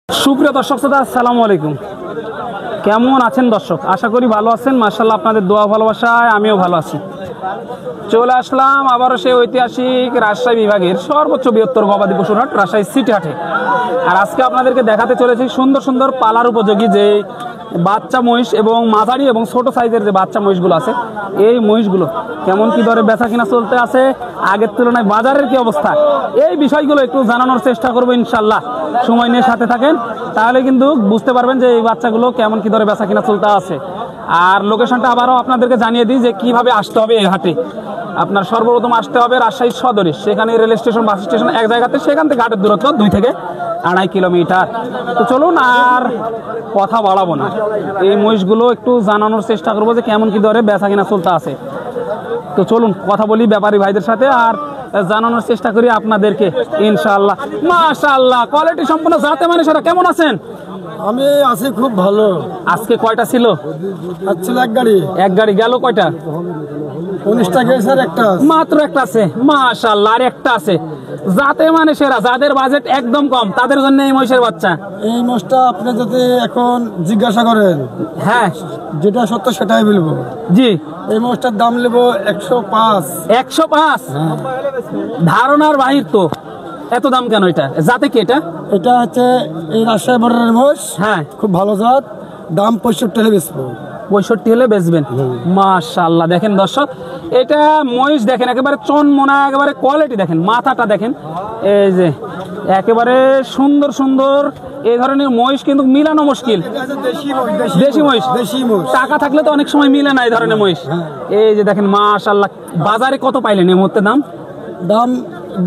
সুপ্রিয় দর্শক শ্রোতা, আসসালামু আলাইকুম। কেমন আছেন দর্শক? আশা করি ভালো আছেন। মাশাআল্লাহ, আপনাদের দোয়া ভালোবাসায় আমিও ভালো আছি। চলে আসলাম আবারও সেই ঐতিহাসিক রাজশাহী বিভাগের সর্বোচ্চ বৃহত্তর গবাদি পশুর হাট, রাজশাহী সিটি হাটে। আর আজকে আপনাদেরকে দেখাতে চলেছি সুন্দর সুন্দর পালার উপযোগী যে বাচ্চা মহিষ এবং মাঝারি এবং ছোট সাইজের যে বাচ্চা মহিষগুলো আছে, এই মহিষগুলো কেমন কি দরে বেচা কিনা চলতে আছে, আগের তুলনায় বাজারের কি অবস্থা, এই বিষয়গুলো একটু জানানোর চেষ্টা করবো ইনশাল্লাহ। সময় নিয়ে সাথে থাকেন, তাহলে কিন্তু বুঝতে পারবেন যে এই বাচ্চাগুলো কেমন কি দরে বেচা কিনা চলতে আছে। আর লোকেশনটা আবারও আপনাদেরকে জানিয়ে দিই যে কিভাবে আসতে হবে এই হাটে। আপনার সর্বপ্রথম আসতে হবে রাজশাহী সদরে, সেখানে রেল স্টেশন বাস স্টেশন এক জায়গাতে, সেখান থেকে হাটের দূরত্ব 2 থেকে 2.5 কিলোমিটার। তো চলুন আর কথা বাড়াবো না, এই মহিষগুলো একটু জানানোর চেষ্টা করবো যে কেমন কি দরে বেচা কিনা চলতে আছে। তো চলুন কথা বলি ব্যাপারী ভাইদের সাথে আর জানানোর চেষ্টা করি আপনাদেরকে ইনশাআল্লাহ। মাশাআল্লাহ, কোয়ালিটি সম্পূর্ণ জাতে মানে সারা। কেমন আছেন? আমি আছি খুব ভালো। আজকে কয়টা ছিল? ছিল এক গাড়ি। এক গাড়ি গেল কয়টা? 19টা গেছে আর একটা আছে। মাত্র একটা আছে। মাশাআল্লাহ, আর একটা আছে। জাতে মানে সেরা, যাদের বাজেট একদম কম তাদের জন্য এই মহিষের বাচ্চা। এই মোষটা আপনি যদি এখন জিজ্ঞাসা করেন, হ্যাঁ যেটা সত্য সেটাই বলবো। জি, এই মোষটার দাম নেব 105। 105? ধারণার বাহির তো। এত দাম কেন? এটা জাতে কি? এটা হচ্ছে এই রাজশাহী বর্ডারের মোষ। হ্যাঁ, খুব ভালো জাত। দাম 65 হলে বেচবো। 65 হলে বেচবেন? মাশাআল্লাহ, দেখেন দর্শক, এটা মহিষ দেখেন, একেবারে চনমনা, একেবারে কোয়ালিটি দেখেন, মাথাটা দেখেন, এই যে একেবারে সুন্দর সুন্দর। এই ধরনের মহিষ কিন্তু মিলানো মুশকিল। দেশি মহিষ, দেশি মোষ। টাকা থাকলে তো অনেক সময় মিলে না এই ধরনের মহিষ। এই যে দেখেন মাশাআল্লাহ। বাজারে কত পাইলেন এই মুহূর্তে দাম? দাম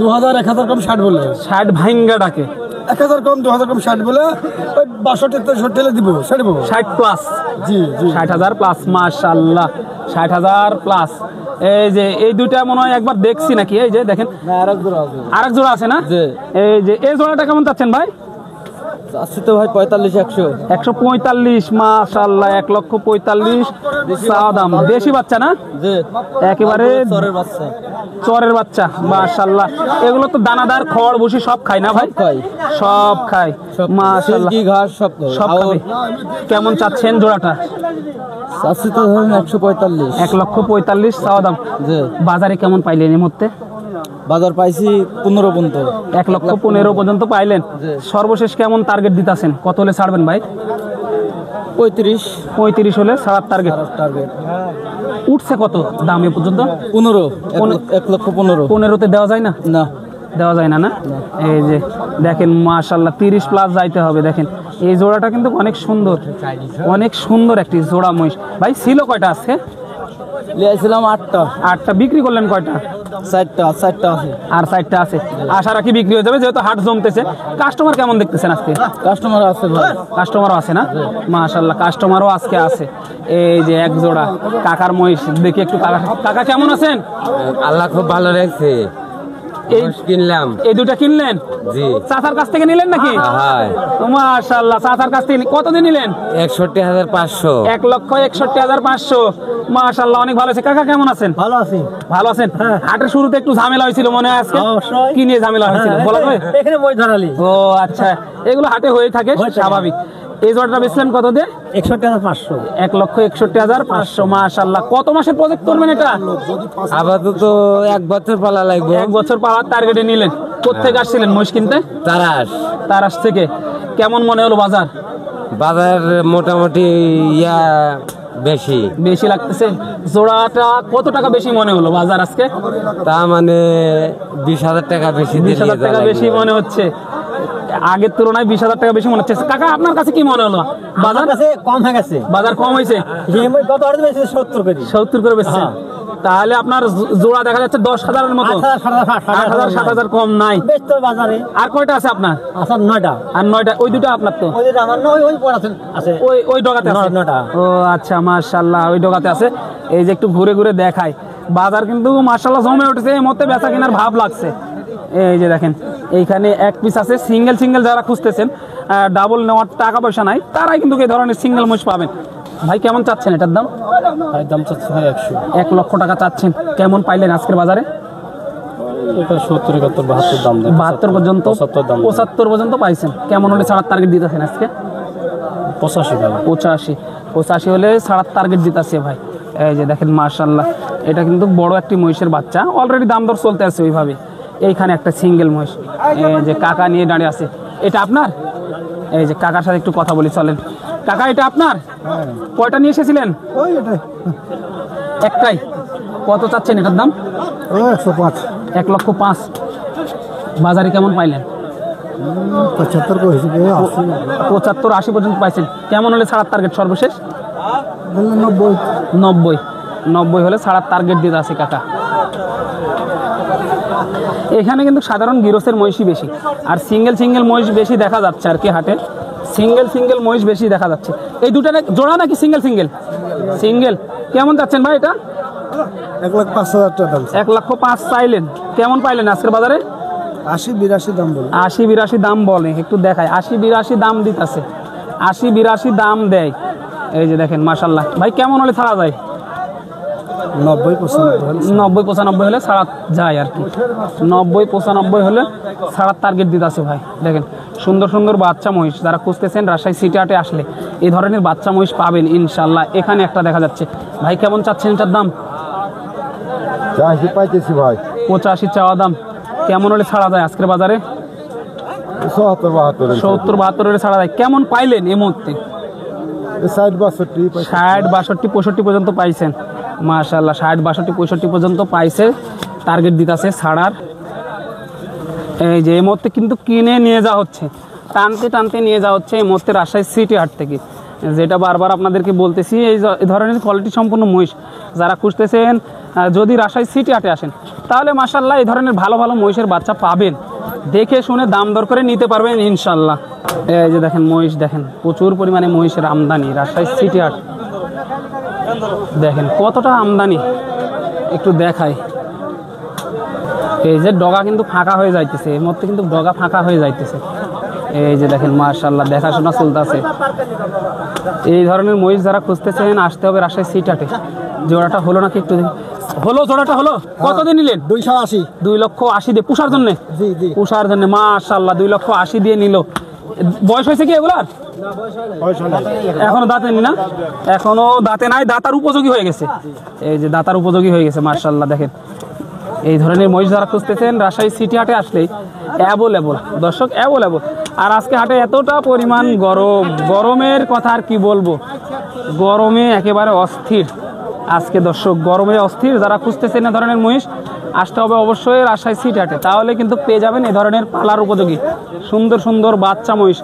2000 1000 কম 60 বলে। 60 ভাঙ্গা ডাকে। 1000 কম 2000 কম 60 বলে। ওই 62 63 হলে দিব, 60 প্লাস। জি জি, 60,000 প্লাস। মাশাআল্লাহ, 60,000 প্লাস। এই যে এই দুইটা মনে হয় একবার দেখছি নাকি, এই যে দেখেন আরেক জোড়া আছে। আরেক জোড়া আছে না? এই যে এই জোড়াটা কেমন চাচ্ছেন ভাই? আছে তো ভাই 45 100। 145। মাশাআল্লাহ, 1,45,000 চাওয়া দাম। দেশি বাচ্চা না? জি, একেবারে চরের বাচ্চা। চরের বাচ্চা। মাশাআল্লাহ, এগুলো তো দানাদার খড় ভুসি সব খায় না ভাই? সব খায়। মাশাআল্লাহ, কি ঘাস সব সব খাবে। কেমন চাচ্ছেন জোড়াটা? আছে তো ধরুন 145। 1,45,000 চাওয়া দাম। জি, বাজারে কেমন পাইলেন এই মুহূর্তে? বাজার পাইছি 15 পর্যন্ত। 1,15,000 পর্যন্ত পাইলেন। সর্বশেষ কেমন টার্গেট দিতেছেন? কত হলে ছাড়বেন ভাই? 35 হলে ছাড়ার টার্গেট। উঠছে কত দাম এ পর্যন্ত? 15। 1,15,000। 15তে দেওয়া যায় না? না, দেওয়া যায় না। না, এই যে দেখেন মাশাআল্লাহ, 30 প্লাস যাইতে হবে। দেখেন এই জোড়াটা কিন্তু অনেক সুন্দর, অনেক সুন্দর একটি জোড়া মহিষ। ভাই ছিল কয়টা আজকে? লিয়েছিলাম 8টা। 8টা বিক্রি করলেন কয়টা? 4টা আছে। আর 4টা আছে। আশা রাখি বিক্রি হয়ে যাবে, যেহেতু হাট জমতেছে। কাস্টমার কেমন দেখতেছেন আজকে? কাস্টমার আছে ভাই। কাস্টমারও আছে না? মাশাআল্লাহ, কাস্টমারও আজকে আছে। এই যে এক জোড়া কাকার মহিষ দেখি একটু। কাকা কেমন আছেন? আল্লাহ খুব ভালো রেখেছে। এই কিনলাম। এই দুটা কিনলেন? জি। চাচার কাছ থেকে নিলেন নাকি? হ্যাঁ। মাশাআল্লাহ, চাচার কাছ থেকে কতদিন নিলেন? 61,500। 1,61,500। মাশাআল্লাহ, অনেক ভালো আছে। কাকা কেমন আছেন? ভালো আছি। ভালো আছেন? হাটের শুরুতে একটু ঝামেলা হয়েছিল মনে হয় আজকে? অবশ্যই। কি নিয়ে ঝামেলা হয়েছিল বলা যায়? এখানে মই ধরালি। ও আচ্ছা, এগুলো হাটে হয়ে থাকে, স্বাভাবিক। এই জোড়াটা বেচলেন কত দিয়ে? 61,500। 1,61,500। মাশাআল্লাহ, কত মাসের প্রজেক্ট করবেন এটা? আপাতত 1 বছর পালা লাগবে। 1 বছর পাওয়ার টার্গেটে নিলেন। কোথেকে আসছিলেন মহিষ কিনতে? তারাস থেকে। কেমন মনে হলো বাজার? বাজার মোটামুটি বেশি লাগতেছে। জোড়াটা কত টাকা বেশি মনে হলো বাজার আজকে? তা মানে 20,000 টাকা বেশি। 20,000 টাকা বেশি মনে হচ্ছে। আগের তুলনায় 20,000 টাকা বেশি মনে হচ্ছে। কাকা আপনার কাছে কি মনে হলো? বাজার কম হয়ে গেছে। বাজার কম হয়েছে। কত আর বেশি 70 করে। 70 করে বেচছেন? তাহলে আপনার জোড়া দেখা যাচ্ছে 10,000-এর মতো। 8,000-7,000 কম নাই বাজারে। আর কয়টা আছে আপনার? 9টা। আর 9টা? ওই দুটো আপনার তো? আমার না, ওই পর আছে। ওই ডগাতে আছে? 9টা। ও আচ্ছা, মাশাআল্লাহ, ওই ডগাতে আছে। এই যে একটু ঘুরে ঘুরে দেখায়, বাজার কিন্তু মাশাআল্লাহ জমে উঠেছে। এই মধ্যে বেচা কেনার ভাব লাগছে। এই যে দেখেন এইখানে এক পিস আছে। সিঙ্গেল যারা খুঁজতেছেন, ডাবল নেওয়ার টাকা পয়সা নাই, তারাই কিন্তু এই ধরনের সিঙ্গেল মহিষ পাবেন। ভাই কেমন চাচ্ছেন এটার দাম? দাম চাচ্ছে ভাই 100। 1 লক্ষ টাকা চাচ্ছেন। কেমন পাইলেন আজকের বাজারে? এটা 70 71 72 দাম দেয় 72 পর্যন্ত 75 দাম 75 পর্যন্ত পাইছেন। কেমন হলে ছাড়ার টার্গেট দিতেছেন আজকে? 85 টাকা 85 হলে ছাড়ার টার্গেট দিতেছে ভাই। এই যে দেখেন মাশাআল্লাহ, এটা কিন্তু বড় একটি মহিষের বাচ্চা, অলরেডি দাম দর চলতে আছে ওইভাবে। এইখানে একটা সিঙ্গেল মহিষ, এই যে কাকা নিয়ে দাঁড়িয়ে আছে। এটা আপনার? এই যে কাকার সাথে একটু কথা বলি, চলেন। কাকা এটা আপনার? কয়টা নিয়ে এসেছিলেন? ওই এটাই একটাই। কত চাচ্ছেন এটার দাম? ওই 105 1,05,000। বাজারে কেমন পাইলেন? 75 কইছি 75-80 পর্যন্ত পাইছেন। কেমন হলে ছাড়ার টার্গেট সর্বশেষ? 90 হলে ছাড়ার টার্গেট দিতে আছে কাকা। এখানে কিন্তু সাধারণ গিরসের মহিষই বেশি, আর সিঙ্গেল মহিষ বেশি দেখা যাচ্ছে আর কি হাটে। সিঙ্গেল মহিষ বেশি দেখা যাচ্ছে। এই দুটা জোড়া নাকি সিঙ্গেল? কেমন যাচ্ছেন ভাই এটা? 1,05,000 টাকা দাম 1,05,000 চাইলেন। কেমন পাইলেন আজকের বাজারে? 80 82 দাম বলে 80-82 দাম বলে, একটু দেখায়। 80-82 দাম দিতেছে, 80-82 দাম দেয়। এই যে দেখেন মাশাআল্লাহ। ভাই কেমন হলে ছাড়া যায়? 90-95 হলে ছাড়া যায় আর কি। 90-95 হলে ছাড়ার টার্গেট দিতেছে ভাই। দেখেন সুন্দর বাচ্চা মহিষ যারা খুঁজতেছেন, রাজশাহী সিটি হাটে আসলে এই ধরনের বাচ্চা মহিষ পাবেন ইনশাল্লাহ। এখানে একটা দেখা যাচ্ছে। ভাই কেমন চাচ্ছেন এটার দাম? 80 পাইতেছি ভাই 85 চাওয়া দাম। কেমন হলে ছাড়া যায় আজকের বাজারে? 70-72 হলে ছাড়া যায়। কেমন পাইলেন এই মুহূর্তে? 60-62-65 পর্যন্ত পাইছেন। মাশাআল্লাহ, 60-62-65 পর্যন্ত পাইছে। টার্গেট দিতেছে ছাড়ার। এই যে এই মুহূর্তে কিন্তু কিনে নিয়ে যাওয়া হচ্ছে, টানতে নিয়ে যাওয়া হচ্ছে এই মুহূর্তে রাজশাহী সিটি হাট থেকে। যেটা বারবার আপনাদেরকে বলতেছি, এই ধরনের কোয়ালিটি সম্পন্ন মহিষ যারা খুঁজতেছেন, যদি রাজশাহী সিটি হাটে আসেন তাহলে মাশাআল্লাহ এই ধরনের ভালো মহিষের বাচ্চা পাবেন। দেখে শুনে দাম দর করে নিতে পারবেন ইনশাল্লাহ। এই যে দেখেন মহিষ, দেখেন প্রচুর পরিমাণে মহিষের আমদানি রাজশাহী সিটি হাট। দেখেন কতটা আমদানি, একটু দেখাই। এই যে ডগা কিন্তু ফাঁকা হয়ে যাইতেছে, এর মধ্যে কিন্তু ডগা ফাঁকা হয়ে যাইতেছে। এই যে দেখেন মাশাআল্লাহ, দেখাশোনা চলতেছে। এই ধরনের মহিষ যারা খুঁজতেছেন আসতে হবে রাজশাহী সিটি হাটে। জোড়াটা হলো নাকি একটু হলো? জোড়াটা হলো? কত দিয়ে নিলেন? 280 2,80,000 দিয়ে পুষার জন্য? জি পুষার জন্য মাশাআল্লাহ 2,80,000 দিয়ে নিল। বয়স হয়েছে কি এগুলার? এখনো দাঁতে নি না? এখনো দাঁতে নাই, দাতার উপযোগী হয়ে গেছে। এই যে দাতার উপযোগী হয়ে গেছে মাশাআল্লাহ। দেখেন এই ধরনের মহিষ যারা খুঁজতেছেন রাজশাহী সিটি হাটে আসলেই অ্যাভেলেবল দর্শক, অ্যাভেলেবল। আর আজকে হাটে এতটা পরিমাণ গরমের কথা আর কি বলবো, গরমে একেবারে অস্থির আজকে দর্শক, গরমে অস্থির। যারা খুঁজতেছেন এ ধরনের মহিষ আসতে হবে অবশ্যই রাজশাহী সিটি হাটে, তাহলে কিন্তু পেয়ে যাবেন এ ধরনের পালার উপযোগী সুন্দর বাচ্চা মহিষ।